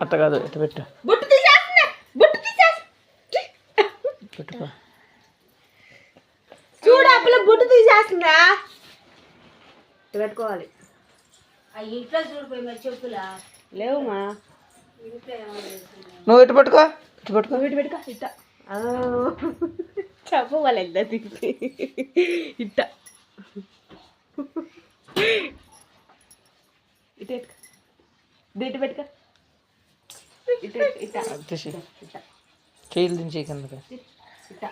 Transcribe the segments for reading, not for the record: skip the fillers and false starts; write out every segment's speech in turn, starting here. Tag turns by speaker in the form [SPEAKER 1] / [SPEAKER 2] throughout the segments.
[SPEAKER 1] అట్ట కాదు ఇటు పెట్టు. పెట్టుకో.
[SPEAKER 2] చూడు అప్పుల బుట్టు తీసేస్తుందా పెట్టుకోవాలి.
[SPEAKER 3] ఇంట్లో చూడిపోయి మరి చెప్పులా
[SPEAKER 2] లేవుమా.
[SPEAKER 1] నువ్వు ఇటు పట్టుకో. ఇటు పట్టుకో.
[SPEAKER 2] ఇటు పెట్టుకో. ఇట్ట చెప్పవాలి ఎంత తిప్పి ఇట్ట ఇటు పెట్టుకో. ఇటు పెట్టుకో. ఇటు ఇట్ట
[SPEAKER 1] తీసి చేతులు దించి కిందకి.
[SPEAKER 2] ఇట్ట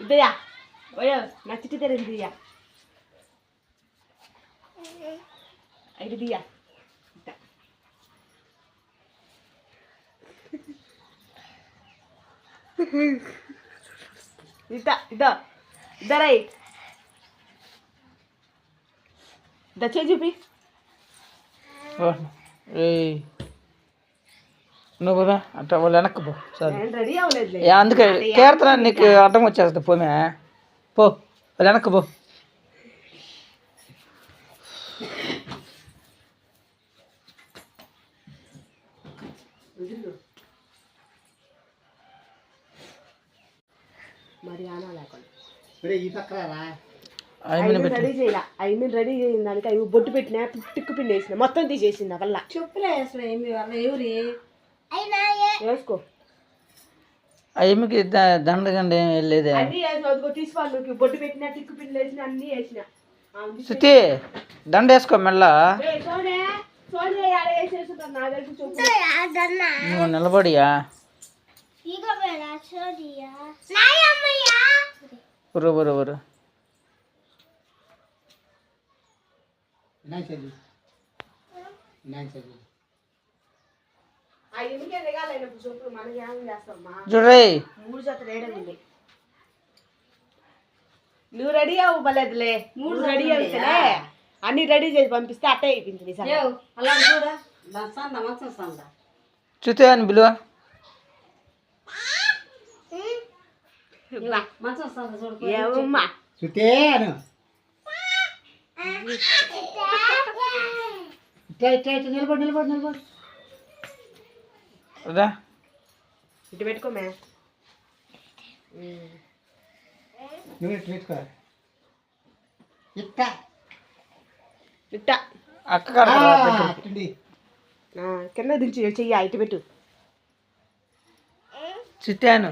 [SPEAKER 4] ఇదియా
[SPEAKER 2] ఓయో నా చిట్టి తెరింది దియా ఇది దియా ఇట్ట ఇదో ఇద్దరై ఇద్ద చే చూపి.
[SPEAKER 1] నువ్వు కదా అట్ట వాళ్ళు వెనక్కి పో. సరే
[SPEAKER 2] రెడీ అవ్వలేదు.
[SPEAKER 1] అందుకే కీర్తన నీకు అడ్డం వచ్చేస్తుంది. పోమే పో వాళ్ళు వెనక్కి పో.
[SPEAKER 2] మరి ఆనా లేకుండా
[SPEAKER 1] రెడీ
[SPEAKER 2] చేయాల. రెడీ చేసిన దానికి అవి బొట్టు పెట్టినా టిక్కు పిండి వేసిన మొత్తం తీసేసింది వల్ల.
[SPEAKER 3] చెప్పులే అసలు ఏమి వల్ల ఎవరి
[SPEAKER 2] వేసుకో
[SPEAKER 1] అయ్యకి దండగండి వెళ్ళేదే.
[SPEAKER 2] అన్ని వేసుకో తీసుకోవాలి. బొట్టు పెట్టినా టిక్కు పిండి వేసిన అన్ని వేసిన.
[SPEAKER 1] శృతి దండ వేసుకో మెల్ల. నువ్వు నిలబడియా బరు బరు బరు. చూడరే
[SPEAKER 2] నువ్వు రెడీ అవ్వు బలేదులే. మూడు రెడీ అవుతాలే అన్ని రెడీ చేసి పంపిస్తే అట్టే అయిపోయింది.
[SPEAKER 3] అలా చూడ సంద మంచం సంద
[SPEAKER 1] శృతి అని బిలువ.
[SPEAKER 3] మంచం సంద చూడు
[SPEAKER 2] ఏమమ్మా
[SPEAKER 3] నిలబడి నిలబడి నిలబడి
[SPEAKER 2] ఇటు పెట్టుకోమే. ఇట్ట
[SPEAKER 1] అక్క
[SPEAKER 2] కింద దించి చెయ్యి ఇటు పెట్టు.
[SPEAKER 1] చిట్టాను